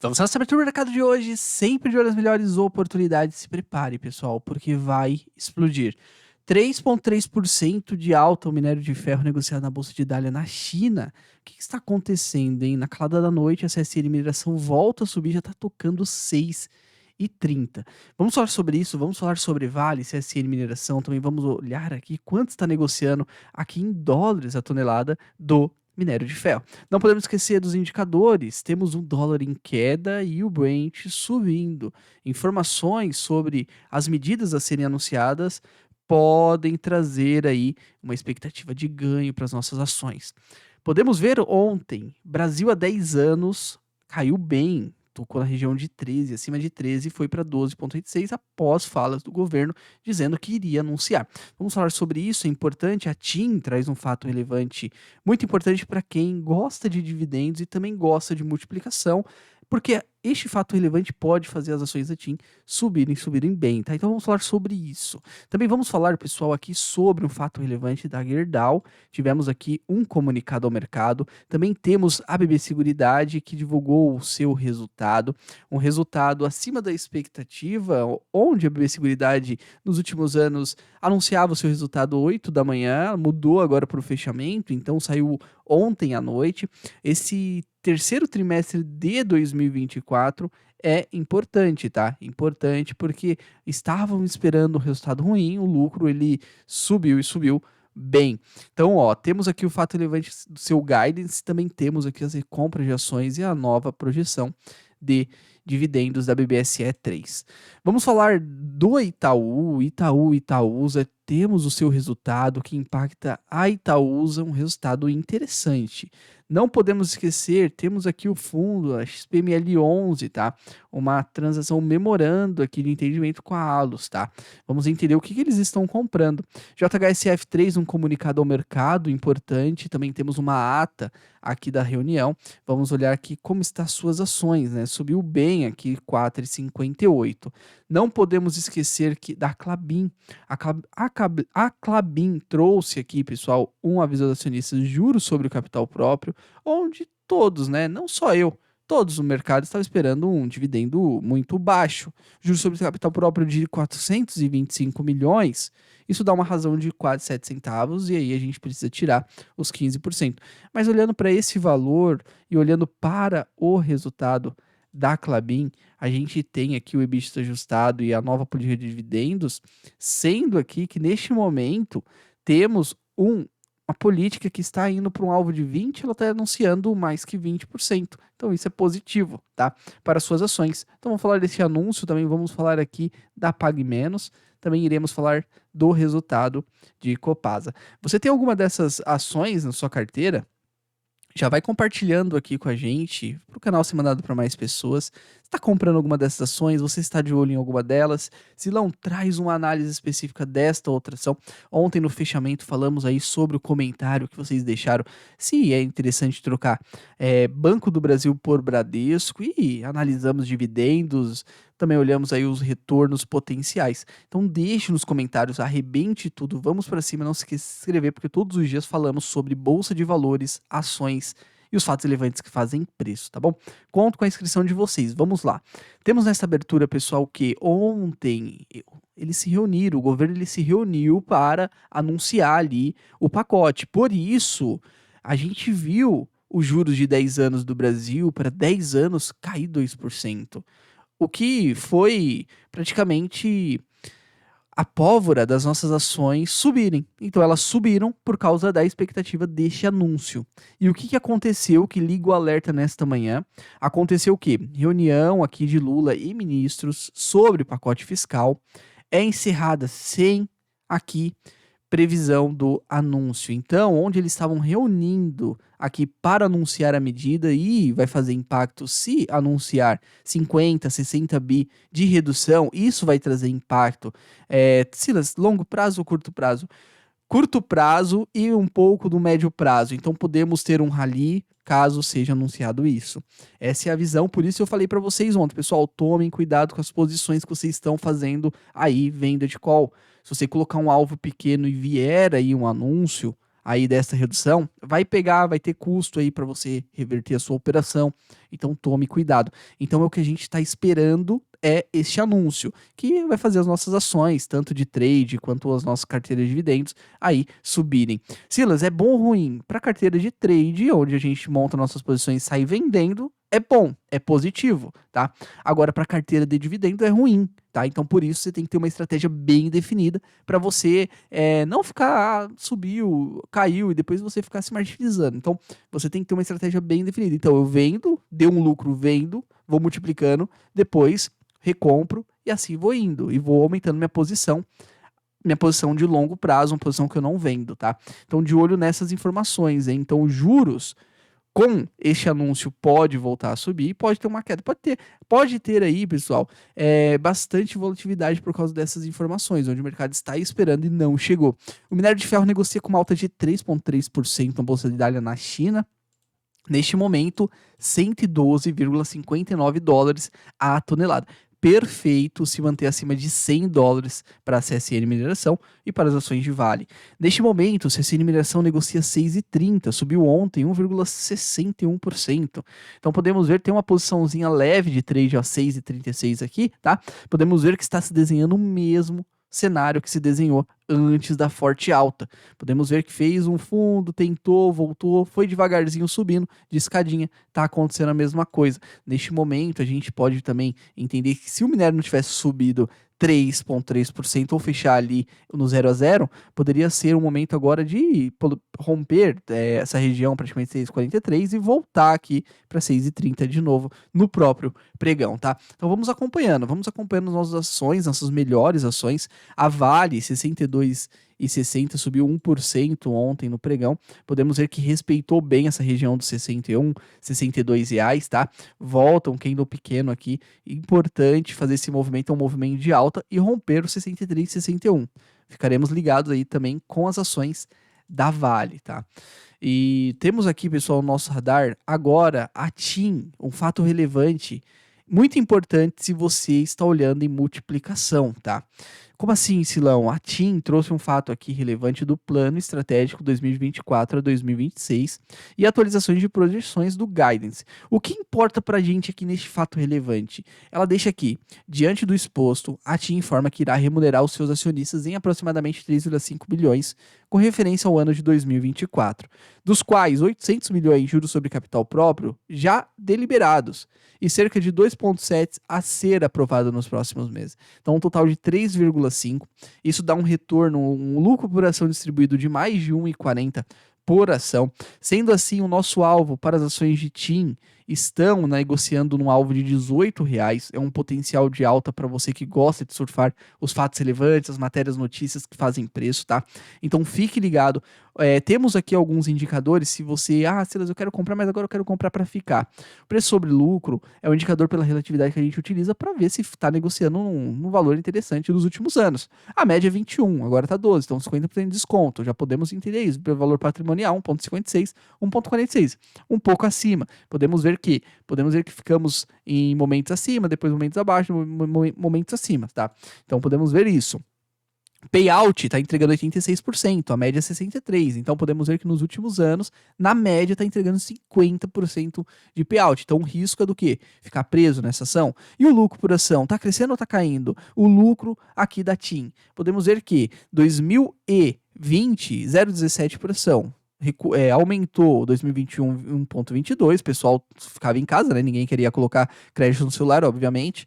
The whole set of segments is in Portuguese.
Vamos nessa abertura do mercado de hoje, sempre de olho nas melhores oportunidades. Se prepare, pessoal, porque vai explodir. 3,3% de alta o minério de ferro negociado na Bolsa de Dália na China. O que está acontecendo, hein? Na calada da noite, a CSN Mineração volta a subir, já está tocando 6,30. Vamos falar sobre isso, vamos falar sobre Vale, CSN Mineração, também vamos olhar aqui quanto está negociando aqui em dólares a tonelada do minério de ferro. Não podemos esquecer dos indicadores. Temos um dólar em queda e o Brent subindo. Informações sobre as medidas a serem anunciadas podem trazer aí uma expectativa de ganho para as nossas ações. Podemos ver ontem, Brasil há 10 anos caiu bem, tocou na região de 13, acima de 13 e foi para 12,86 após falas do governo dizendo que iria anunciar. Vamos falar sobre isso, é importante, a TIM traz um fato relevante, muito importante para quem gosta de dividendos e também gosta de multiplicação, porque este fato relevante pode fazer as ações da TIM subirem bem, tá? Então vamos falar sobre isso. Também vamos falar, pessoal, aqui sobre um fato relevante da Gerdau. Tivemos aqui um comunicado ao mercado. Também temos a BB Seguridade, que divulgou o seu resultado, um resultado acima da expectativa, onde a BB Seguridade nos últimos anos anunciava o seu resultado 8 da manhã, mudou agora para o fechamento, então saiu ontem à noite. Esse terceiro trimestre de 2024 é importante, tá? Importante porque estavam esperando um resultado ruim, o lucro ele subiu e subiu bem. Então, ó, temos aqui o fato relevante do seu guidance, também temos aqui as recompras de ações e a nova projeção de dividendos da BBSE 3. Vamos falar do Itaúsa, temos o seu resultado que impacta a Itaúsa, um resultado interessante. Não podemos esquecer, temos aqui o fundo, a XPML11, tá? Uma transação memorando aqui de entendimento com a Alus, tá? Vamos entender o que eles estão comprando. JHSF3, um comunicado ao mercado importante, também temos uma ata aqui da reunião. Vamos olhar aqui como estão as suas ações, né? Subiu bem aqui, 4,58. Não podemos esquecer que da Klabin. A Klabin trouxe aqui, pessoal, um aviso aos acionistas de juros sobre o capital próprio, onde todos, né, não só eu, todos no mercado estavam esperando um dividendo muito baixo. Juros sobre capital próprio de 425 milhões, isso dá uma razão de quase 7 centavos, e aí a gente precisa tirar os 15%. Mas olhando para esse valor e olhando para o resultado da Klabin, a gente tem aqui o EBITDA ajustado e a nova política de dividendos, sendo aqui que neste momento temos uma política que está indo para um alvo de 20, ela está anunciando mais que 20%. Então isso é positivo, tá? Para suas ações. Então vamos falar desse anúncio, também vamos falar aqui da Pague Menos, também iremos falar do resultado de Copasa. Você tem alguma dessas ações na sua carteira? Já vai compartilhando aqui com a gente, para o canal ser mandado para mais pessoas. Você está comprando alguma dessas ações? Você está de olho em alguma delas? Silão, traz uma análise específica desta outra ação. Ontem no fechamento falamos aí sobre o comentário que vocês deixaram, se é interessante trocar Banco do Brasil por Bradesco, e analisamos dividendos, também olhamos aí os retornos potenciais. Então deixe nos comentários, arrebente tudo, vamos para cima, não se esqueça de se inscrever, porque todos os dias falamos sobre bolsa de valores, ações e os fatos relevantes que fazem preço, tá bom? Conto com a inscrição de vocês, vamos lá. Temos nessa abertura, pessoal, que ontem eles se reuniram, o governo ele se reuniu para anunciar ali o pacote. Por isso, a gente viu os juros de 10 anos do Brasil para 10 anos cair 2%. O que foi praticamente a pólvora das nossas ações subirem. Então elas subiram por causa da expectativa deste anúncio. E o que aconteceu que liga o alerta nesta manhã? Aconteceu o quê? Reunião aqui de Lula e ministros sobre o pacote fiscal é encerrada sem aqui previsão do anúncio. Então, onde eles estavam reunindo aqui para anunciar a medida e vai fazer impacto se anunciar 50, 60 bi de redução, isso vai trazer impacto. Silas, longo prazo ou curto prazo? Curto prazo e um pouco do médio prazo. Então, podemos ter um rally caso seja anunciado isso. Essa é a visão, por isso eu falei para vocês ontem, pessoal, tomem cuidado com as posições que vocês estão fazendo aí, venda de call. Se você colocar um alvo pequeno e vier aí um anúncio, aí dessa redução, vai ter custo aí para você reverter a sua operação, então tome cuidado. Então é o que a gente está esperando é este anúncio, que vai fazer as nossas ações, tanto de trade quanto as nossas carteiras de dividendos, aí subirem. Silas, é bom ou ruim? Para carteira de trade, onde a gente monta nossas posições e sai vendendo, é bom, é positivo, tá? Agora, para carteira de dividendo é ruim, tá? Então, por isso, você tem que ter uma estratégia bem definida para você não ficar, subiu, caiu e depois você ficar se martirizando. Então, você tem que ter uma estratégia bem definida. Então, eu vendo, deu um lucro, vendo, vou multiplicando, depois recompro e assim vou indo e vou aumentando minha posição de longo prazo, uma posição que eu não vendo, tá? Então, de olho nessas informações, hein? Então, juros com este anúncio pode voltar a subir, pode ter uma queda, pode ter aí, pessoal, bastante volatilidade por causa dessas informações, onde o mercado está esperando e não chegou. O minério de ferro negocia com uma alta de 3,3% na bolsa de Dália na China. Neste momento, 112,59 dólares a tonelada. Perfeito se manter acima de 100 dólares para a CSN Mineração e para as ações de Vale. Neste momento, o CSN Mineração negocia 6,30, subiu ontem 1,61%. Então podemos ver, tem uma posiçãozinha leve de trade a 6,36 aqui, tá? Podemos ver que está se desenhando o mesmo cenário que se desenhou antes da forte alta. Podemos ver que fez um fundo, tentou, voltou, foi devagarzinho subindo, de escadinha, tá acontecendo a mesma coisa. Neste momento, a gente pode também entender que se o minério não tivesse subido 3,3% ou fechar ali no 0 a 0, poderia ser um momento agora de romper essa região praticamente 6,43 e voltar aqui para 6,30 de novo no próprio pregão, tá? Então vamos acompanhando as nossas ações, nossas melhores ações. A Vale 62,60 subiu 1% ontem no pregão. Podemos ver que respeitou bem essa região dos 61, 62 reais, tá? Volta um candle pequeno aqui. Importante fazer esse movimento, é um movimento de alta e romper o 63,61. Ficaremos ligados aí também com as ações da Vale, tá? E temos aqui, pessoal, no nosso radar agora a TIM, um fato relevante, muito importante se você está olhando em multiplicação, tá? Como assim, Silão? A TIM trouxe um fato aqui relevante do Plano Estratégico 2024 a 2026 e atualizações de projeções do Guidance. O que importa para a gente aqui neste fato relevante? Ela deixa aqui, diante do exposto, a TIM informa que irá remunerar os seus acionistas em aproximadamente 3,5 bilhões, com referência ao ano de 2024, dos quais 800 milhões de juros sobre capital próprio já deliberados e cerca de 2,7 a ser aprovado nos próximos meses. Então, um total de 3,5. Isso dá um retorno, um lucro por ação distribuído de mais de 1,40 por ação. Sendo assim, o nosso alvo para as ações de TIM estão negociando no alvo de R$18. É um potencial de alta para você que gosta de surfar os fatos relevantes, as matérias, notícias que fazem preço, tá? Então fique ligado. Temos aqui alguns indicadores. Se você, Silas, eu quero comprar, mas agora eu quero comprar para ficar. O preço sobre lucro é um indicador pela relatividade que a gente utiliza para ver se está negociando num valor interessante nos últimos anos. A média é 21, agora está 12, então 50% de desconto. Já podemos entender isso. Pelo valor patrimonial, 1,56, 1,46, um pouco acima. Podemos ver que ficamos em momentos acima, depois momentos abaixo, momentos acima, tá? Então podemos ver isso. Payout está entregando 86%, a média é 63%. Então podemos ver que nos últimos anos, na média, está entregando 50% de payout. Então o risco é do quê? Ficar preso nessa ação. E o lucro por ação, está crescendo ou está caindo? O lucro aqui da TIM. Podemos ver que 2020, 0,17 por ação. Aumentou 2021 1,22, o pessoal ficava em casa, né? Ninguém queria colocar crédito no celular, obviamente,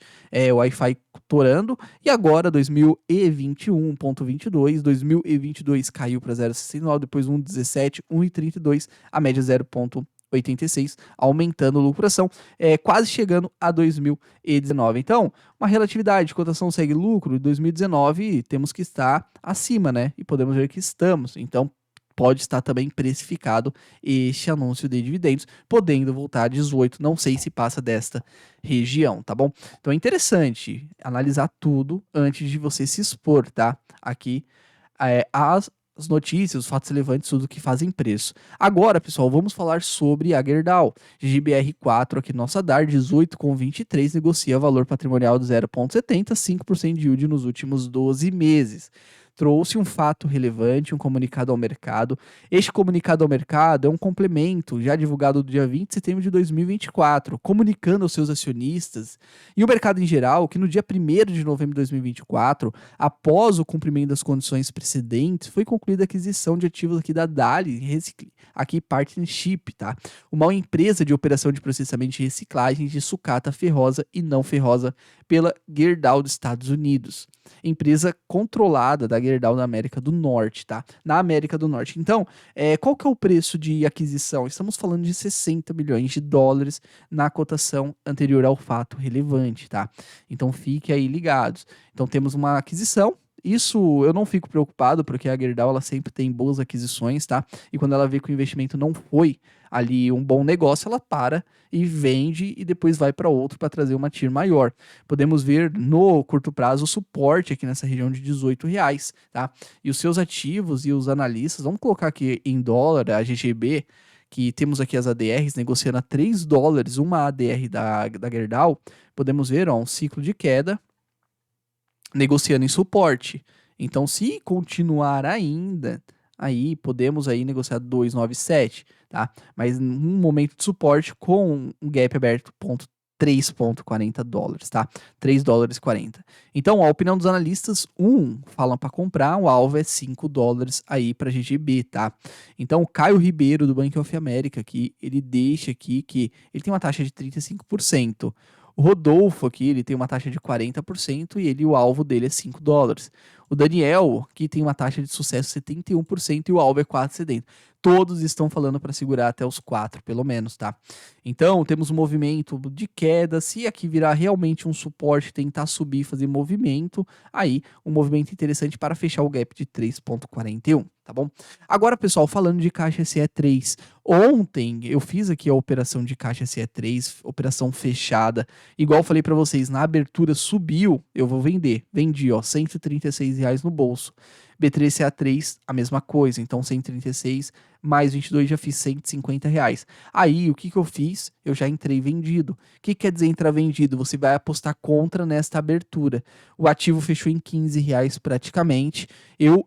o Wi-Fi torando, e agora 2021 1,22, 2022 caiu para 0,69, depois 1,17, 1,32, a média 0,86, aumentando a lucração, quase chegando a 2019. Então, uma relatividade, cotação segue lucro, em 2019 temos que estar acima, né? E podemos ver que estamos, então pode estar também precificado este anúncio de dividendos, podendo voltar a 18, não sei se passa desta região, tá bom? Então é interessante analisar tudo antes de você se expor, tá? Aqui as notícias, os fatos relevantes, tudo que fazem preço. Agora, pessoal, vamos falar sobre a Gerdau. GBR4 aqui nossa DAR, 18,23, negocia valor patrimonial de 0,70, 5% de yield nos últimos 12 meses. trouxe um fato relevante, um comunicado ao mercado. Este comunicado ao mercado é um complemento já divulgado no dia 20 de setembro de 2024, comunicando aos seus acionistas e o mercado em geral que no dia 1º de novembro de 2024, após o cumprimento das condições precedentes, foi concluída a aquisição de ativos aqui da Dali aqui Partnership, tá? Uma empresa de operação de processamento e reciclagem de sucata ferrosa e não ferrosa pela Gerdau dos Estados Unidos. Empresa controlada da Gerdau na América do Norte, tá? Na América do Norte. Então, qual que é o preço de aquisição? Estamos falando de 60 milhões de dólares na cotação anterior ao fato relevante, tá? Então, fique aí ligados. Então, temos uma aquisição. Isso eu não fico preocupado, porque a Gerdau ela sempre tem boas aquisições, tá? E quando ela vê que o investimento não foi ali um bom negócio, ela para e vende e depois vai para outro para trazer uma TIR maior. Podemos ver no curto prazo o suporte aqui nessa região de R$18, tá? E os seus ativos e os analistas, vamos colocar aqui em dólar, a GGB, que temos aqui as ADRs negociando a $3, uma ADR da Gerdau, podemos ver ó, um ciclo de queda negociando em suporte. Então, se continuar ainda, aí podemos aí negociar 297, tá? Mas num momento de suporte com um gap aberto $3,40, tá? $3,40. Então, a opinião dos analistas, falam para comprar, o alvo é $5 aí para GGB, tá? Então, o Caio Ribeiro do Bank of America aqui, ele deixa aqui que ele tem uma taxa de 35%. O Rodolfo aqui, ele tem uma taxa de 40% e o alvo dele é $5. O Daniel, que tem uma taxa de sucesso 71% e o alvo é 4,70. Todos estão falando para segurar até os 4, pelo menos, tá? Então, temos um movimento de queda. Se aqui virar realmente um suporte, tentar subir, fazer movimento, aí um movimento interessante para fechar o gap de 3,41, tá bom? Agora, pessoal, falando de caixa SE3, ontem eu fiz aqui a operação de caixa SE3, operação fechada. Igual eu falei para vocês, na abertura subiu, eu vou vender. Vendi, ó, R$136 no bolso. B3CA3, a mesma coisa, então 136 mais 22 já fiz R$150. Aí, o que eu fiz? Eu já entrei vendido. O que quer dizer entrar vendido? Você vai apostar contra nesta abertura. O ativo fechou em R$15 praticamente. Eu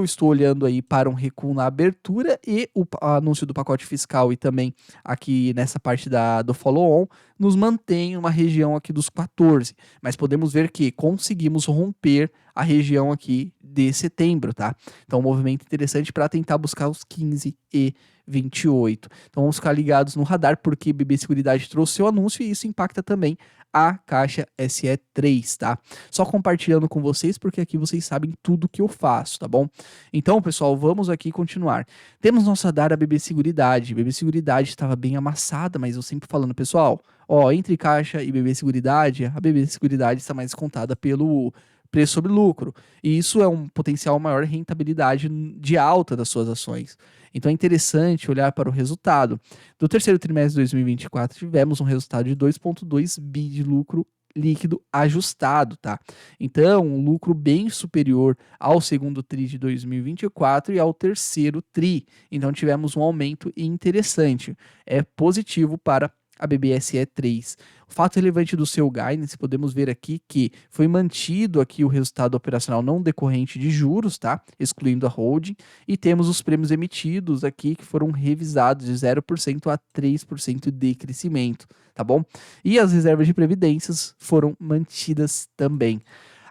estou olhando aí para um recuo na abertura e o anúncio do pacote fiscal e também aqui nessa parte do follow-on nos mantém uma região aqui dos 14, mas podemos ver que conseguimos romper a região aqui de setembro, tá? Então, um movimento interessante para tentar buscar os 15 e 28. Então, vamos ficar ligados no radar, porque BB Seguridade trouxe seu anúncio e isso impacta também a caixa SE3, tá? Só compartilhando com vocês, porque aqui vocês sabem tudo que eu faço, tá bom? Então, pessoal, vamos aqui continuar. Temos nossa DARA BB Seguridade. BB Seguridade estava bem amassada, mas eu sempre falando, pessoal, ó, entre caixa e BB Seguridade, a BB Seguridade está mais contada pelo preço sobre lucro. E isso é um potencial maior rentabilidade de alta das suas ações. Então é interessante olhar para o resultado. Do terceiro trimestre de 2024, tivemos um resultado de 2,2 bi de lucro líquido ajustado, tá? Então, um lucro bem superior ao segundo TRI de 2024 e ao terceiro TRI. Então, tivemos um aumento interessante. É positivo para a BBSE3. O fato relevante do seu guidance, podemos ver aqui que foi mantido aqui o resultado operacional não decorrente de juros, tá? Excluindo a holding, e temos os prêmios emitidos aqui que foram revisados de 0% a 3% de crescimento, tá bom? E as reservas de previdências foram mantidas também.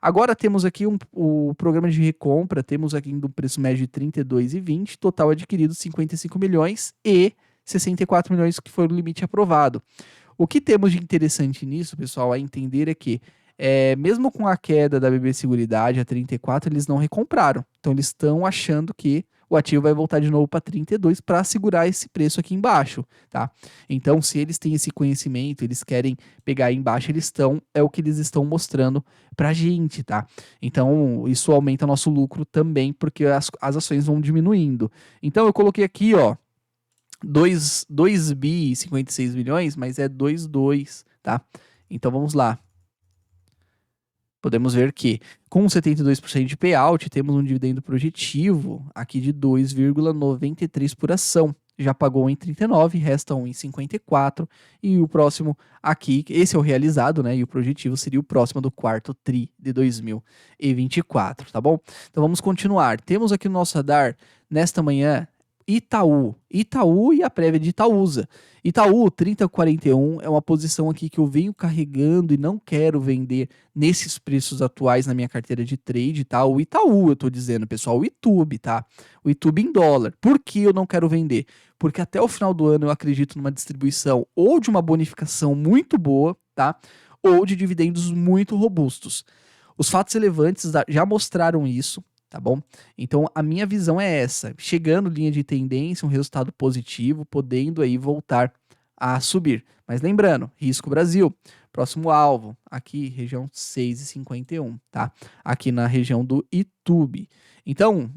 Agora temos aqui o programa de recompra, temos aqui um preço médio de R$ 32,20, total adquirido 55 milhões e 64 milhões que foi o limite aprovado. O que temos de interessante nisso, pessoal, a entender é que, mesmo com a queda da BB Seguridade a 34, eles não recompraram. Então, eles estão achando que o ativo vai voltar de novo para 32 para segurar esse preço aqui embaixo, tá? Então, se eles têm esse conhecimento, eles querem pegar aí embaixo, é o que eles estão mostrando para a gente, tá? Então, isso aumenta nosso lucro também, porque as ações vão diminuindo. Então, eu coloquei aqui, ó, 2 bi e 56 milhões, mas é 2,2, tá? Então vamos lá. Podemos ver que com 72% de payout, temos um dividendo projetivo aqui de 2,93 por ação. já pagou 1,39, resta 1,54 e o próximo aqui, esse é o realizado, né? E o projetivo seria o próximo do quarto tri de 2024, tá bom? Então vamos continuar. Temos aqui no nosso radar, nesta manhã, Itaú e a prévia de Itaúsa. Itaú 30,41 é uma posição aqui que eu venho carregando e não quero vender nesses preços atuais na minha carteira de trade, tá? O Itaú, eu tô dizendo, pessoal, o YouTube, tá? O YouTube em dólar. Por que eu não quero vender? Porque até o final do ano eu acredito numa distribuição ou de uma bonificação muito boa, tá? Ou de dividendos muito robustos. Os fatos relevantes já mostraram isso, tá bom? Então a minha visão é essa, chegando linha de tendência, um resultado positivo, podendo aí voltar a subir. Mas lembrando, risco Brasil, próximo alvo, aqui região 6,51, tá? Aqui na região do YouTube. Então,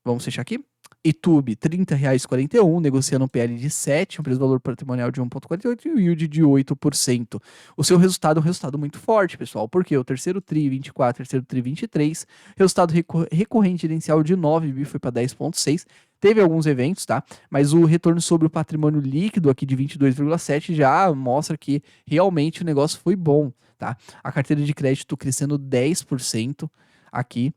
vamos fechar aqui? YouTube, R$ 30,41, negociando um PL de 7, um preço-valor patrimonial de 1,48 e um yield de 8%. O seu resultado é um resultado muito forte, pessoal, porque o terceiro TRI 24, terceiro TRI 23, resultado recorrente gerencial de 9 bi foi para 10,6. Teve alguns eventos, tá? Mas o retorno sobre o patrimônio líquido aqui de 22,7 já mostra que realmente o negócio foi bom, tá? A carteira de crédito crescendo 10% aqui.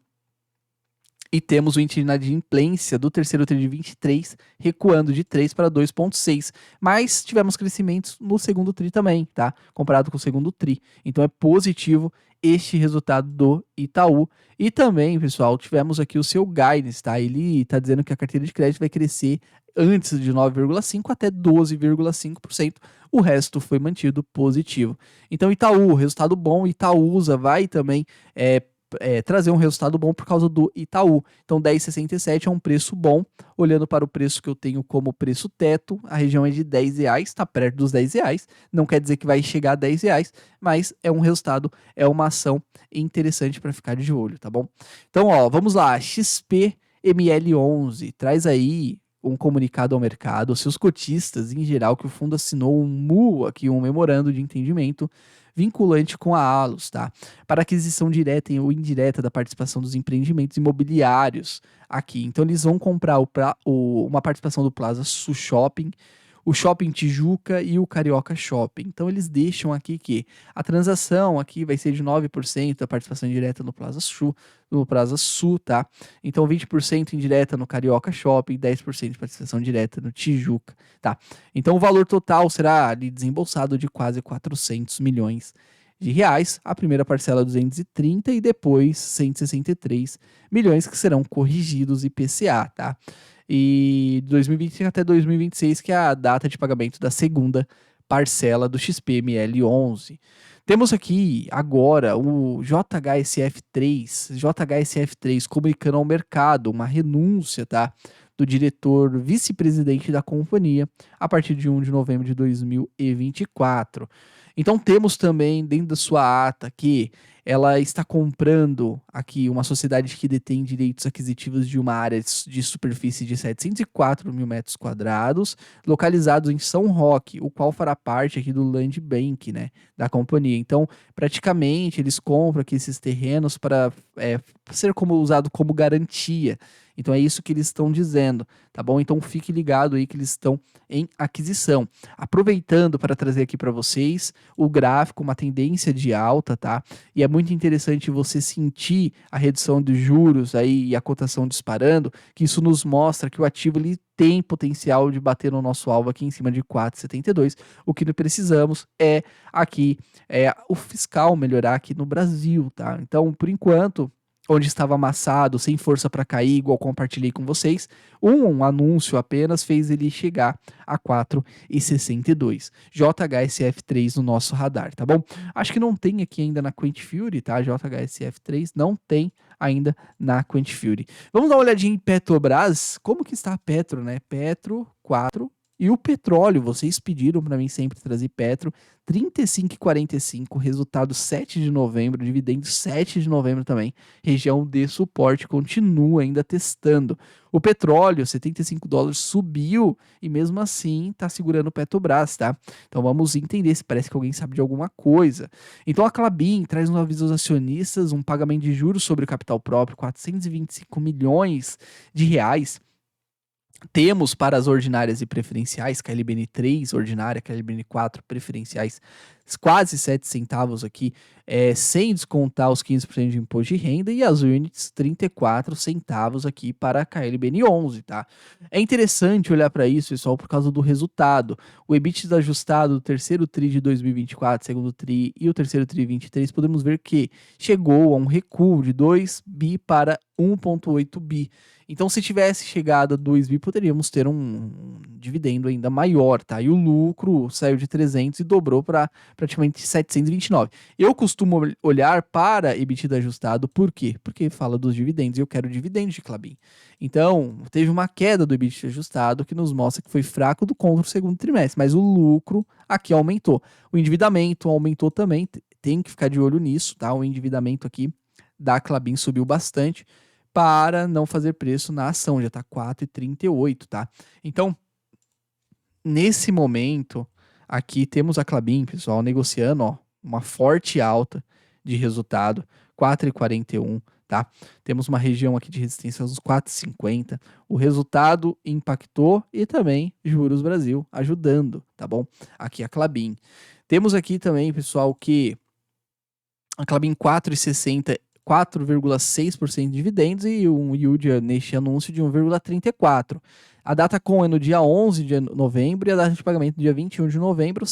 E temos o índice de inadimplência do terceiro TRI de 23 recuando de 3 para 2,6. Mas tivemos crescimentos no segundo TRI também, tá? Comparado com o segundo TRI. Então é positivo este resultado do Itaú. E também, pessoal, tivemos aqui o seu guidance, tá? Ele está dizendo que a carteira de crédito vai crescer antes de 9,5% até 12,5%. O resto foi mantido positivo. Então Itaú, resultado bom. Itaúsa vai também trazer um resultado bom por causa do Itaú. Então 10,67 é um preço bom. Olhando para o preço que eu tenho como preço teto, a região é de R$10, está perto dos R$10. Não quer dizer que vai chegar a R$10, mas é um resultado, é uma ação interessante para ficar de olho, tá bom? Então, ó, vamos lá, XPML11 traz aí um comunicado ao mercado, aos seus cotistas em geral, que o fundo assinou um MU, aqui um memorando de entendimento vinculante com a Allos, tá? Para aquisição direta ou indireta da participação dos empreendimentos imobiliários aqui. Então eles vão comprar uma participação do Plaza Sul Shopping, o Shopping Tijuca e o Carioca Shopping. Então eles deixam aqui que a transação aqui vai ser de 9% da participação indireta no Plaza Sul, tá? Então 20% indireta no Carioca Shopping, 10% de participação direta no Tijuca, tá? Então o valor total será ali desembolsado de quase 400 milhões de reais, a primeira parcela 230 e depois 163 milhões que serão corrigidos IPCA, tá? E 2025 até 2026, que é a data de pagamento da segunda parcela do XPML11. Temos aqui agora o JHSF3 comunicando ao mercado uma renúncia, tá? Do diretor vice-presidente da companhia a partir de 1 de novembro de 2024. Então temos também dentro da sua ata que ela está comprando aqui uma sociedade que detém direitos aquisitivos de uma área de superfície de 704 mil metros quadrados, localizados em São Roque, o qual fará parte aqui do Land Bank, né, da companhia. Então, praticamente, eles compram aqui esses terrenos para ser usado como garantia. Então é isso que eles estão dizendo, tá bom? Então fique ligado aí que eles estão em aquisição. Aproveitando para trazer aqui para vocês o gráfico, uma tendência de alta, tá? E é muito interessante você sentir a redução de juros aí e a cotação disparando, que isso nos mostra que o ativo ele tem potencial de bater no nosso alvo aqui em cima de 4,72. O que nós precisamos é aqui o fiscal melhorar aqui no Brasil, tá? Então, por enquanto, onde estava amassado, sem força para cair, igual compartilhei com vocês, um anúncio apenas fez ele chegar a 4,62. JHSF3 no nosso radar, tá bom? Acho que não tem aqui ainda na Quant Fury, tá? JHSF3 não tem ainda na Quant Fury. Vamos dar uma olhadinha em Petrobras. Como que está a Petro, né? Petro 4. E o petróleo, vocês pediram para mim sempre trazer Petro, 35,45, resultado 7 de novembro, dividendo 7 de novembro também, região de suporte, continua ainda testando. O petróleo, $75 subiu e mesmo assim está segurando o Petrobras, tá? Então vamos entender se parece que alguém sabe de alguma coisa. Então a Klabin traz um aviso aos acionistas, um pagamento de juros sobre o capital próprio, 425 milhões de reais, Temos para as ordinárias e preferenciais, KLBN 3 ordinária, KLBN 4 preferenciais, quase 7 centavos aqui, sem descontar os 15% de imposto de renda, e as units 34 centavos aqui para a KLBN 11, tá? É interessante olhar para isso, pessoal, por causa do resultado. O EBITDA ajustado do terceiro TRI de 2024, segundo TRI e o terceiro TRI 23, podemos ver que chegou a um recuo de 2 bi para 1,8 bi. Então, se tivesse chegado a 2 bi, poderíamos ter um dividendo ainda maior, tá? E o lucro saiu de 300 e dobrou para praticamente 729. Eu costumo olhar para EBITDA ajustado, por quê? Porque fala dos dividendos e eu quero dividendos de Klabin. Então, teve uma queda do EBITDA ajustado que nos mostra que foi fraco do contra o segundo trimestre, mas o lucro aqui aumentou. O endividamento aumentou também, tem que ficar de olho nisso, tá? O endividamento aqui da Klabin subiu bastante, para não fazer preço na ação, já está 4,38, tá? Então, nesse momento, aqui temos a Klabin, pessoal, negociando, ó, uma forte alta de resultado, 4,41, tá? Temos uma região aqui de resistência aos 4,50. O resultado impactou e também juros Brasil ajudando, tá bom? Aqui a Klabin. Temos aqui também, pessoal, que a Klabin 4,60, 4,6% de dividendos e um yield neste anúncio de 1,34%. A data com é no dia 11 de novembro e a data de pagamento no dia 21 de novembro,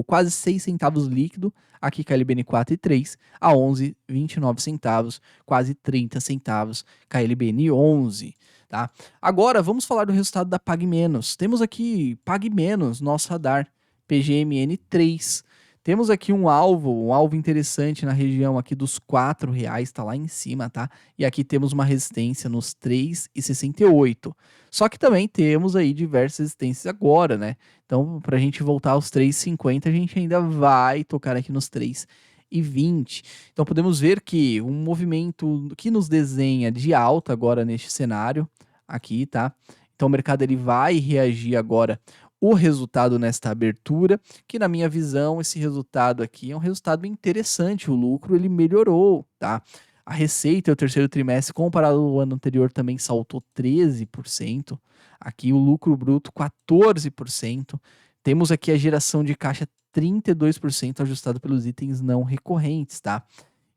quase 6 centavos líquido, aqui KLBN 4,3 a 11,29 centavos, quase 30 centavos KLBN 11, tá? Agora vamos falar do resultado da Pag Menos. Temos aqui Pag Menos, nosso radar, PGMN 3. Temos aqui um alvo interessante na região aqui dos R$4, tá lá em cima, tá? E aqui temos uma resistência nos 3,68. Só que também temos aí diversas resistências agora, né? Então, para a gente voltar aos 3,50, a gente ainda vai tocar aqui nos 3,20. Então, podemos ver que um movimento que nos desenha de alta agora neste cenário aqui, tá? Então, o mercado ele vai reagir agora o resultado nesta abertura, que na minha visão esse resultado aqui é um resultado interessante, o lucro ele melhorou, tá? A receita, o terceiro trimestre, comparado ao ano anterior, também saltou 13%. Aqui o lucro bruto, 14%. Temos aqui a geração de caixa, 32%, ajustado pelos itens não recorrentes, tá?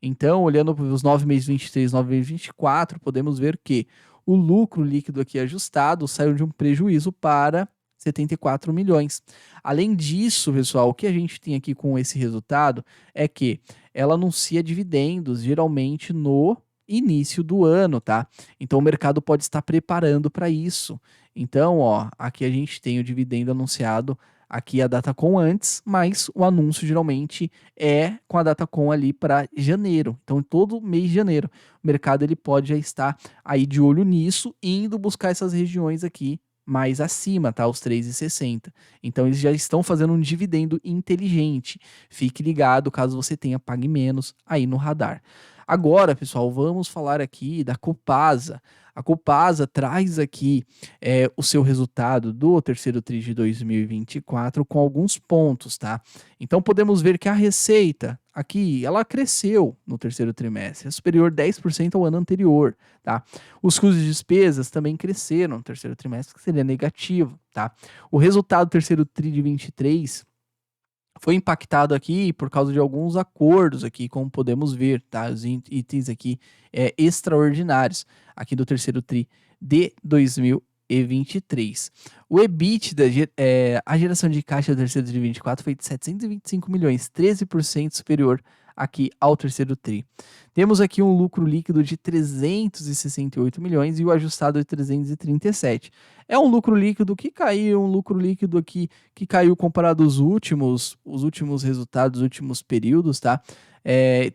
Então, olhando para os 9 meses 23, 9 meses 24, podemos ver que o lucro líquido aqui ajustado saiu de um prejuízo para 74 milhões. Além disso, pessoal, o que a gente tem aqui com esse resultado é que ela anuncia dividendos geralmente no início do ano, tá? Então o mercado pode estar preparando para isso. Então, ó, aqui a gente tem o dividendo anunciado aqui a data com antes, mas o anúncio geralmente é com a data com ali para janeiro. Então, todo mês de janeiro, o mercado ele pode já estar aí de olho nisso, indo buscar essas regiões aqui mais acima, tá? Os 3,60. Então eles já estão fazendo um dividendo inteligente. Fique ligado caso você tenha Pag Menos aí no radar. Agora, pessoal, vamos falar aqui da Copasa. A Copasa traz aqui o seu resultado do terceiro TRI de 2024 com alguns pontos, tá? Então podemos ver que a receita aqui, ela cresceu no terceiro trimestre, é superior 10% ao ano anterior, tá? Os custos de despesas também cresceram no terceiro trimestre, que seria negativo, tá? O resultado do terceiro TRI de 23 foi impactado aqui por causa de alguns acordos aqui, como podemos ver, tá? Os itens aqui extraordinários aqui do terceiro TRI de 2023. O EBITDA, a geração de caixa do terceiro TRI de 24 foi de 725 milhões, 13% superior aqui ao terceiro TRI. Temos aqui um lucro líquido de 368 milhões e o ajustado de 337. É um lucro líquido que caiu, um lucro líquido aqui que caiu comparado aos últimos resultados, os últimos períodos, tá?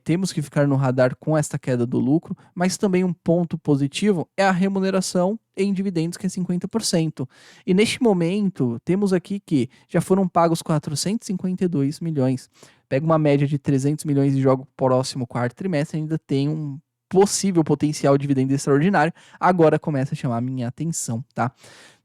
Temos que ficar no radar com esta queda do lucro, mas também um ponto positivo é a remuneração em dividendos, que é 50%. E neste momento, temos aqui que já foram pagos 452 milhões. Pega uma média de 300 milhões e joga para o próximo quarto trimestre, ainda tem um possível potencial dividendo extraordinário. Agora começa a chamar a minha atenção, tá?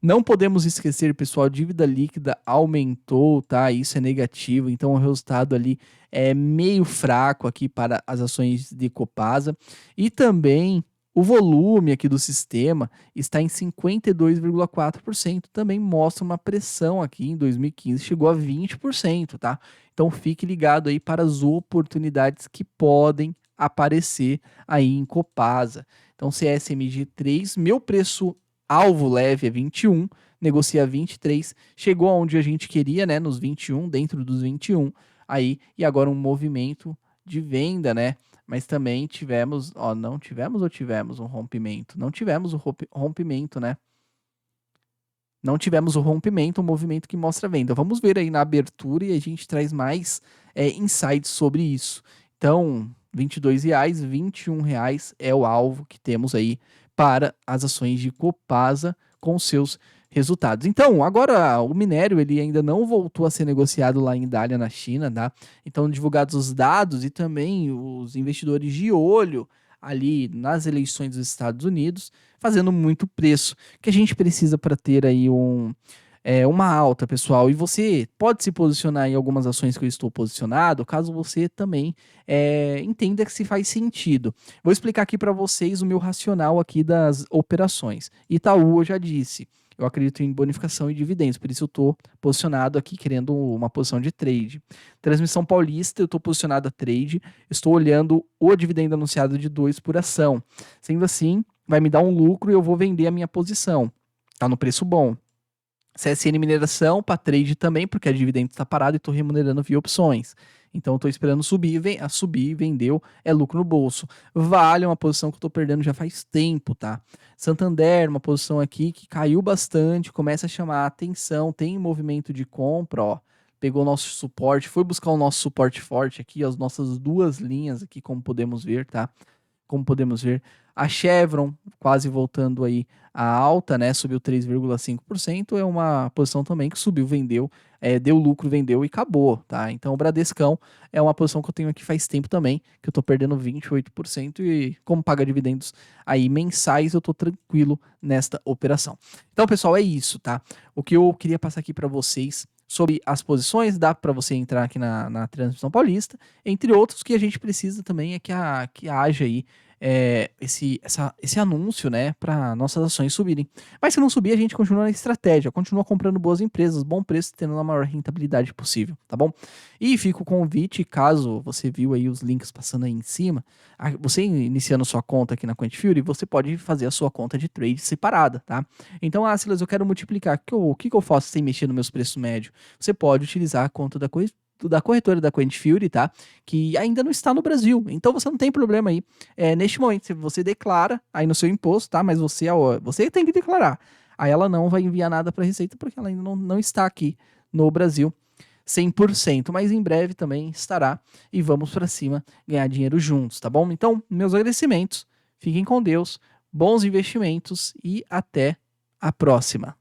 Não podemos esquecer, pessoal, a dívida líquida aumentou, tá? Isso é negativo, então o resultado ali é meio fraco aqui para as ações de Copasa. E também O volume aqui do sistema está em 52,4%, também mostra uma pressão aqui em 2015, chegou a 20%, tá? Então fique ligado aí para as oportunidades que podem aparecer aí em Copasa. Então CSMG 3, meu preço alvo leve é 21, negocia 23, chegou aonde a gente queria, né, nos 21, dentro dos 21, aí, e agora um movimento de venda, né? Mas também tivemos, ó, não tivemos ou tivemos um rompimento? Não tivemos o rompimento, né? Não tivemos o rompimento, um movimento que mostra a venda. Vamos ver aí na abertura e a gente traz mais insights sobre isso. Então, R$ 22, R$ 21 é o alvo que temos aí para as ações de Copasa com seus resultados. Então, agora o minério ele ainda não voltou a ser negociado lá em Dália, na China, tá? Então, divulgados os dados e também os investidores de olho ali nas eleições dos Estados Unidos, fazendo muito preço que a gente precisa para ter aí uma alta, pessoal. E você pode se posicionar em algumas ações que eu estou posicionado, caso você também entenda que se faz sentido. Vou explicar aqui para vocês o meu racional aqui das operações. Itaú, eu já disse, eu acredito em bonificação e dividendos, por isso eu estou posicionado aqui querendo uma posição de trade. Transmissão Paulista, eu estou posicionado a trade, estou olhando o dividendo anunciado de 2 por ação. Sendo assim, vai me dar um lucro e eu vou vender a minha posição. Tá no preço bom. CSN Mineração para trade também, porque a dividendo está parado e estou remunerando via opções. Então estou esperando subir, subir, vendeu, é lucro no bolso. Vale uma posição que eu estou perdendo já faz tempo, tá? Santander, uma posição aqui que caiu bastante, começa a chamar a atenção, tem movimento de compra, ó. Pegou o nosso suporte, foi buscar o nosso suporte forte aqui, as nossas duas linhas aqui, como podemos ver, tá? Como podemos ver, a Chevron quase voltando aí à alta, né? Subiu 3,5%. É uma posição também que subiu, vendeu, deu lucro, vendeu e acabou, tá? Então o Bradescão é uma posição que eu tenho aqui faz tempo também, que eu tô perdendo 28% e como paga dividendos aí mensais, eu tô tranquilo nesta operação. Então, pessoal, é isso, tá? O que eu queria passar aqui para vocês sobre as posições, dá para você entrar aqui na Transmissão Paulista, entre outros que a gente precisa também é que haja aí esse anúncio, né, para nossas ações subirem. Mas se não subir, a gente continua na estratégia, continua comprando boas empresas, bom preço, tendo a maior rentabilidade possível, tá bom? E fica o convite, caso você viu aí os links passando aí em cima, você iniciando sua conta aqui na QuantFury, você pode fazer a sua conta de trade separada, tá? Então, Silas, eu quero multiplicar, o que eu faço sem mexer nos meus preços médios? Você pode utilizar a conta da corretora da QuantFury, tá? Que ainda não está no Brasil. Então você não tem problema aí. Neste momento, se você declara aí no seu imposto, tá? Mas você tem que declarar. Aí ela não vai enviar nada para a Receita porque ela ainda não está aqui no Brasil 100%. Mas em breve também estará. E vamos para cima ganhar dinheiro juntos, tá bom? Então, meus agradecimentos. Fiquem com Deus. Bons investimentos e até a próxima.